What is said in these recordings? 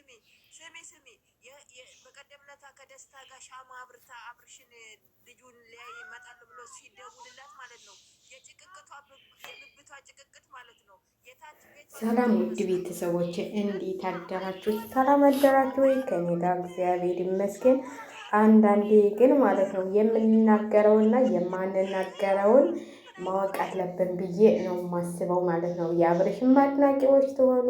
ስሚ በቀደም ዕለት ከደስታ ጋር ሻማ አብርታ አብርሽን ልጁን ሊያይ ይመጣል ብሎ ሲደውልላት ማለት ነው የጭቅቅቷ የብብቷ ጭቅቅት ማለት ነው የታች ቤት። ሰላም ውድ ቤተሰቦች እንዴት አደራችሁ? ሰላም አደራችሁ ወይ? ከኔ ጋር እግዚአብሔር ይመስገን። አንዳንዴ ግን ማለት ነው የምንናገረውና የማንናገረውን ማወቅ አለብን ብዬ ነው የማስበው ማለት ነው። የአብርሽም አድናቂዎች ትሆኑ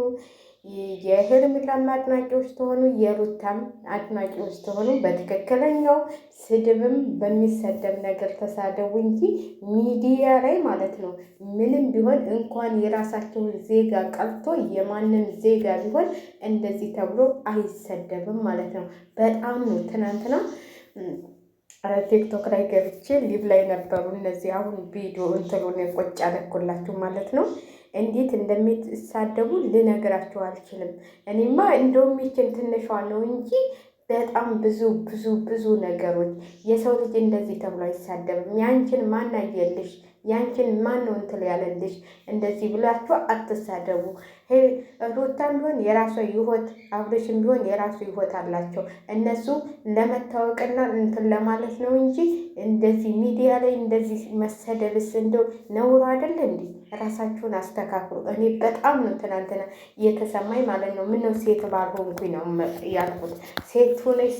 የሄርሜላም አድናቂዎች ትሆኑ የሩታም አድናቂዎች ትሆኑ በትክክለኛው ስድብም በሚሰደብ ነገር ተሳደቡ እንጂ ሚዲያ ላይ ማለት ነው ምንም ቢሆን እንኳን የራሳቸውን ዜጋ ቀርቶ የማንም ዜጋ ቢሆን እንደዚህ ተብሎ አይሰደብም ማለት ነው። በጣም ነው ትናንትና ቲክቶክ ላይ ገብቼ ሊቭ ላይ ነበሩ እነዚህ አሁን ቪዲዮ እንትሉን ቁጭ ያደረኩላችሁ ማለት ነው። እንዴት እንደሚሳደቡ ልነግራቸው አልችልም። እኔማ እንደውም ይችን ትንሿ ነው እንጂ በጣም ብዙ ነገሮች የሰው ልጅ እንደዚህ ተብሎ አይሳደብም። ያንቺን ማን አየልሽ? ያንቺን ማን ነው እንትን ያለልሽ? እንደዚህ ብላችሁ አትሳደቡ። ሩታም ቢሆን የራሷ ህይወት፣ አብርሽም ቢሆን የራሱ ህይወት አላቸው። እነሱ ለመታወቅና እንትን ለማለት ነው እንጂ እንደዚህ ሚዲያ ላይ እንደዚህ መሰደብስ እንደው ነውር አይደለ እንዴ? ራሳችሁን አስተካክሉ። እኔ በጣም ነው ትናንትና የተሰማኝ ማለት ነው። ምነው ሴት ባልሆንኩኝ ነው ያልኩት። ሴት ሆነሽ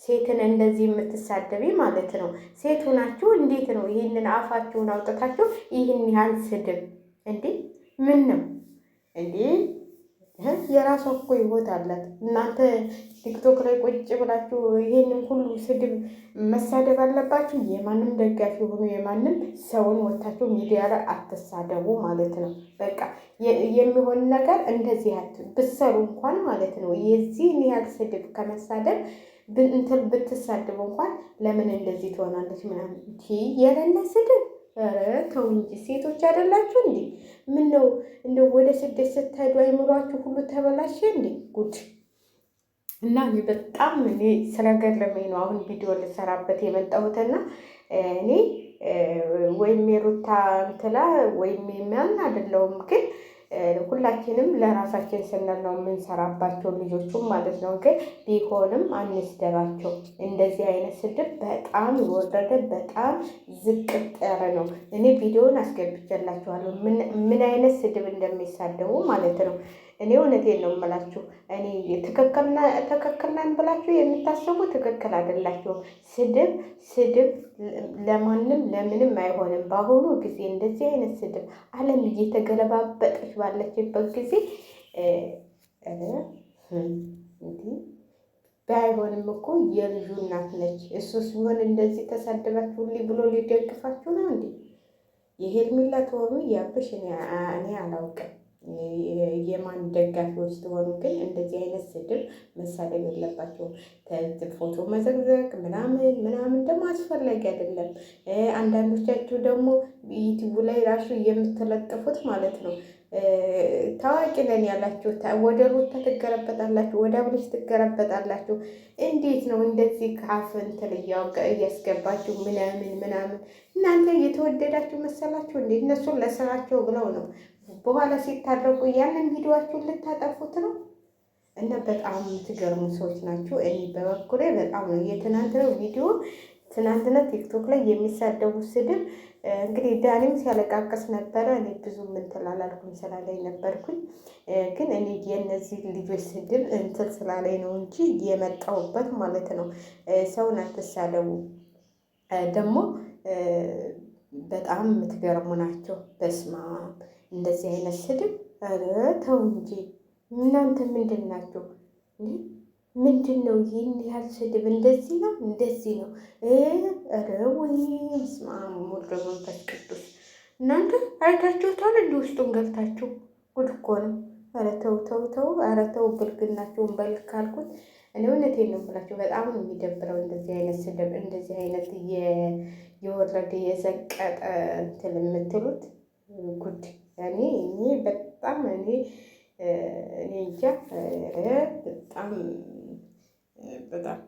ሴትን እንደዚህ የምትሳደቢ ማለት ነው። ሴት ሆናችሁ እንዴት ነው ይህንን አፋችሁን አውጥታችሁ ይህን ያህል ስድብ እንዴ? ምን ነው እንዴ? የራሷ እኮ ህይወት አላት። እናንተ ቲክቶክ ላይ ቁጭ ብላችሁ ይሄንን ሁሉ ስድብ መሳደብ አለባችሁ? የማንም ደጋፊ ሆኑ የማንም ሰውን ወታችሁ ሚዲያ ላይ አትሳደቡ ማለት ነው። በቃ የሚሆን ነገር እንደዚህ ብትሰሩ እንኳን ማለት ነው የዚህን ያህል ስድብ ከመሳደብ እንትን ብትሳደቡ እንኳን ለምን እንደዚህ ትሆናለች ምናምን የሌለ ስድብ። ኧረ ተው እንጂ ሴቶች አይደላችሁ እንዴ? ምን ነው እንደው ወደ ስደት ስትሄዱ አይምሯችሁ ሁሉ ተበላሸ እንዴ? ጉድ! እና በጣም እኔ ስለገረመኝ ነው አሁን ቪዲዮ ልሰራበት የመጣሁትና እኔ ወይም የሩታ እንትላ ወይም የሚያን አይደለውም ግን ሁላችንም ለራሳችን ስንል ነው የምንሰራባቸው ልጆቹም ማለት ነው። ግን ቢሆንም አንስደባቸው። እንደዚህ አይነት ስድብ በጣም የወረደ በጣም ዝቅጥ ያለ ነው። እኔ ቪዲዮውን አስገብቼላችኋለሁ ምን አይነት ስድብ እንደሚሳደቡ ማለት ነው። እኔ እውነቴን ነው የምላችሁ። እኔ ትክክል ነን ብላችሁ የምታስቡ ትክክል አይደላችሁም። ስድብ ለማንም ለምንም አይሆንም። በአሁኑ ጊዜ እንደዚህ አይነት ስድብ ዓለም እየተገለባበጠች ባለችበት ጊዜ እንዲህ ባይሆንም እኮ የልጁ እናት ነች። እሱ ሲሆን እንደዚህ ተሳደባችሁልኝ ብሎ ሊደግፋችሁ ነው እንዴ? የሄርሜላ ትሆኑ የአብርሽ እኔ አላውቅም። የማን ደጋፊዎች ትሆኑ ግን እንደዚህ አይነት ስድብ መሳደብ የለባቸውም። ፎቶ መዘግዘግ ምናምን ደግሞ አስፈላጊ አይደለም። አንዳንዶቻችሁ ደግሞ ዩቲዩብ ላይ ራሱ የምትለጥፉት ማለት ነው ታዋቂ ነን ያላችሁ ወደ ሩታ ትገረበጣላችሁ፣ ወደ አብርሽ ትገረበጣላችሁ። እንዴት ነው እንደዚህ ካፍ እንትን እያስገባችሁ ምናምን እናንተ እየተወደዳችሁ መሰላችሁ እንዴ? እነሱን ለስራቸው ብለው ነው። በኋላ ሲታረቁ ያንን ቪዲዮአችሁን ልታጠፉት ነው። እና በጣም የምትገርሙ ሰዎች ናቸው። እኔ በበኩሌ በጣም ነው የትናንትናው ቪዲዮ ትናንትና ቲክቶክ ላይ የሚሳደቡ ስድብ እንግዲህ ዳኒም ሲያለቃቀስ ነበረ። እኔ ብዙ እንትን አላልኩም ስላለኝ ነበርኩኝ። ግን እኔ የእነዚህ ልጆች ስድብ እንትን ስላለኝ ነው እንጂ የመጣሁበት ማለት ነው። ሰውን አትሳደቡ ደግሞ በጣም የምትገርሙ ናቸው። በስማ እንደዚህ አይነት ስድብ ኧረ ተው እንጂ እናንተ ምንድን ናቸው? ምንድን ነው ይህን ያህል ስድብ? እንደዚህ ነው እንደዚህ ነው። ኧረ ወይ ስማ ወልደ መንፈስ ቅዱስ እናንተ አይታችሁታል እንዲ ውስጡን ገብታችሁ ጉድ እኮ ነው። ኧረ ተው ኧረ ተው ብልግናችሁን በልክ ካልኩት እኔ እውነቴን ነው የምላችሁ። በጣም ነው የሚደብረው እንደዚህ አይነት ስድብ፣ እንደዚህ አይነት የወረደ የዘቀጠ እንትን የምትሉት ጉድ። እኔ በጣም እኔ እንጃ በጣም በጣም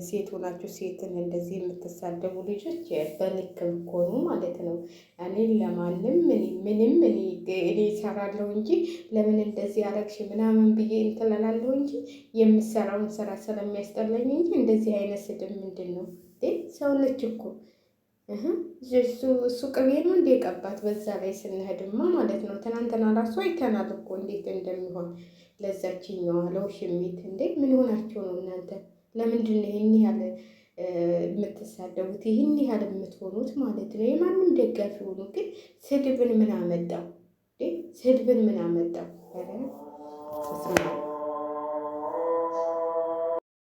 ሴት ሆናችሁ ሴትን እንደዚህ የምትሳደቡ ልጆች በልክ ብኮኑ ማለት ነው። እኔ ለማንም ምንም እኔ እሰራለሁ እንጂ ለምን እንደዚህ አረግሽ ምናምን ብዬ እንትን እላለሁ እንጂ የምሰራውን ስራ ስለሚያስጠላኝ እንጂ እንደዚህ አይነት ስድብ ምንድን ነው? ሰው ነች እኮ እሱ ቅቤ ነው እንደ ቀባት። በዛ ላይ ስንሄድማ ማለት ነው ትናንትና ራሱ አይተናል እኮ እንዴት እንደሚሆን ለዛችኛዋ ለውሽሚት። እንዴ ምን ሆናቸው ነው እናንተ? ለምንድን ነው ይህን ያህል የምትሳደቡት? ይህን ያህል የምትሆኑት ማለት ነው? የማንም ደጋፊ ሆኑ፣ ግን ስድብን ምን አመጣው? ስድብን ምን አመጣው?